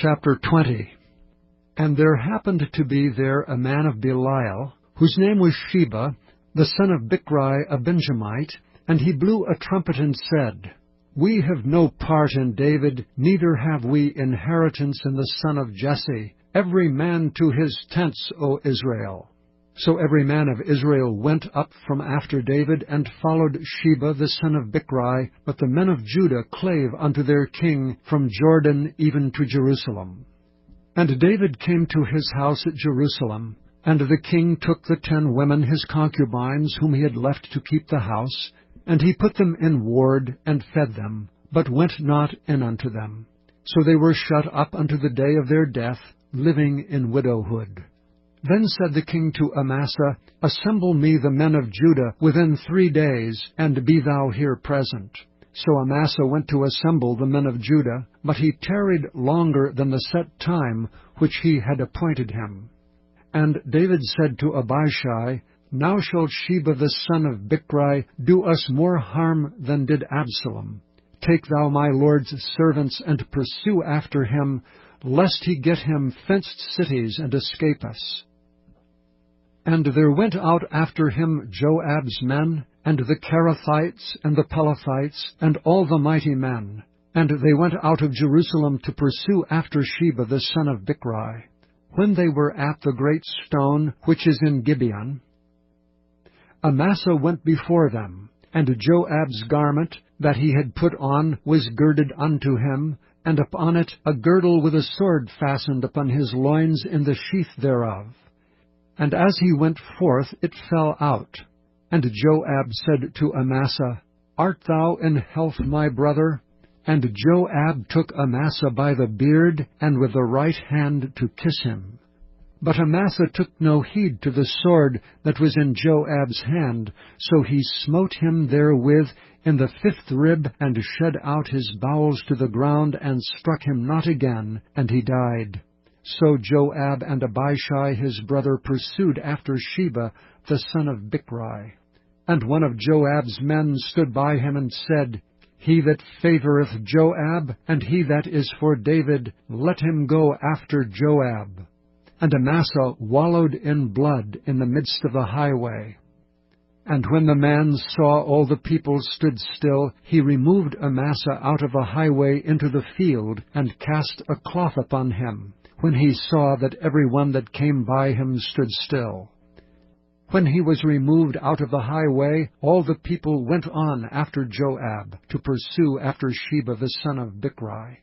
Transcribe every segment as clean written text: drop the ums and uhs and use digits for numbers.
Chapter 20. And there happened to be there a man of Belial, whose name was Sheba, the son of Bichri a Benjamite, and he blew a trumpet and said, We have no part in David, neither have we inheritance in the son of Jesse. Every man to his tents, O Israel. So every man of Israel went up from after David, and followed Sheba the son of Bichri, but the men of Judah clave unto their king from Jordan even to Jerusalem. And David came to his house at Jerusalem, and the king took the 10 women his concubines, whom he had left to keep the house, and he put them in ward, and fed them, but went not in unto them. So they were shut up unto the day of their death, living in widowhood. Then said the king to Amasa, Assemble me the men of Judah within 3 days, and be thou here present. So Amasa went to assemble the men of Judah, but he tarried longer than the set time which he had appointed him. And David said to Abishai, Now shall Sheba the son of Bichri do us more harm than did Absalom. Take thou my lord's servants, and pursue after him, lest he get him fenced cities, and escape us. And there went out after him Joab's men, and the Cherethites, and the Pelethites, and all the mighty men. And they went out of Jerusalem to pursue after Sheba the son of Bichri. When they were at the great stone which is in Gibeon, Amasa went before them, and Joab's garment that he had put on was girded unto him, and upon it a girdle with a sword fastened upon his loins in the sheath thereof. And as he went forth, it fell out. And Joab said to Amasa, Art thou in health, my brother? And Joab took Amasa by the beard, and with the right hand to kiss him. But Amasa took no heed to the sword that was in Joab's hand, so he smote him therewith in the 5th rib, and shed out his bowels to the ground, and struck him not again, and he died. So Joab and Abishai his brother pursued after Sheba the son of Bichri. And one of Joab's men stood by him and said, He that favoureth Joab, and he that is for David, let him go after Joab. And Amasa wallowed in blood in the midst of the highway. And when the man saw all the people stood still, he removed Amasa out of the highway into the field, and cast a cloth upon him, when he saw that every one that came by him stood still. When he was removed out of the highway, all the people went on after Joab, to pursue after Sheba the son of Bichri.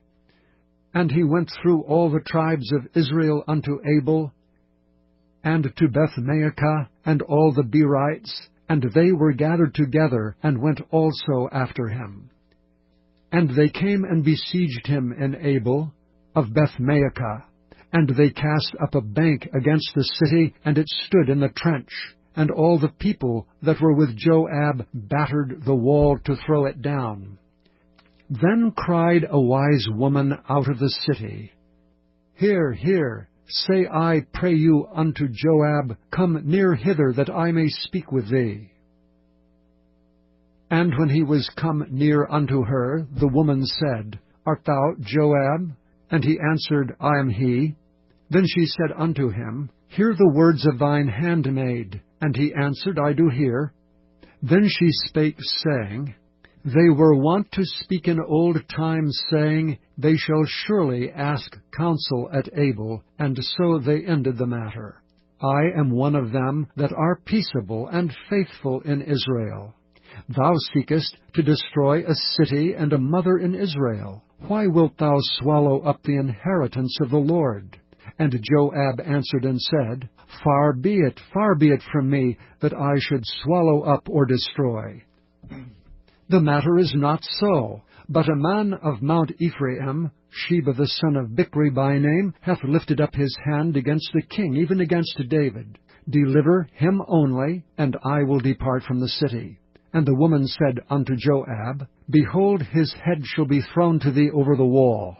And he went through all the tribes of Israel unto Abel, and to Bethmaachah, and all the Berites, and they were gathered together, and went also after him. And they came and besieged him in Abel of Bethmaachah, and they cast up a bank against the city, and it stood in the trench. And all the people that were with Joab battered the wall to throw it down. Then cried a wise woman out of the city, Hear, hear, say I pray you unto Joab, Come near hither, that I may speak with thee. And when he was come near unto her, the woman said, Art thou Joab? And he answered, I am he. Then she said unto him, Hear the words of thine handmaid. And he answered, I do hear. Then she spake, saying, They were wont to speak in old times, saying, They shall surely ask counsel at Abel, and so they ended the matter. I am one of them that are peaceable and faithful in Israel. Thou seekest to destroy a city and a mother in Israel. Why wilt thou swallow up the inheritance of the Lord? And Joab answered and said, Far be it from me, that I should swallow up or destroy. The matter is not so, but a man of Mount Ephraim, Sheba the son of Bichri by name, hath lifted up his hand against the king, even against David. Deliver him only, and I will depart from the city. And the woman said unto Joab, Behold, his head shall be thrown to thee over the wall.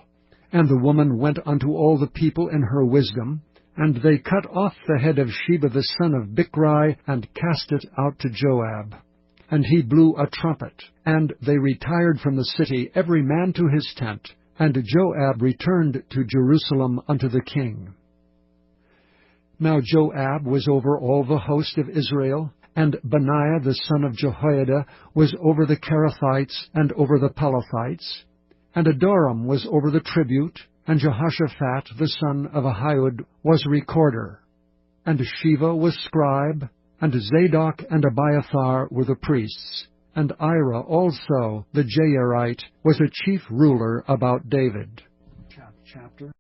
And the woman went unto all the people in her wisdom, and they cut off the head of Sheba the son of Bichri, and cast it out to Joab. And he blew a trumpet, and they retired from the city, every man to his tent, And Joab returned to Jerusalem unto the king. Now Joab was over all the host of Israel, and Benaiah the son of Jehoiada was over the Kerethites and over the Pelethites, and Adoram was over the tribute, and Jehoshaphat the son of Ahihud was recorder, and Sheva was scribe, and Zadok and Abiathar were the priests, and Ira also the Jairite was a chief ruler about David. Chapter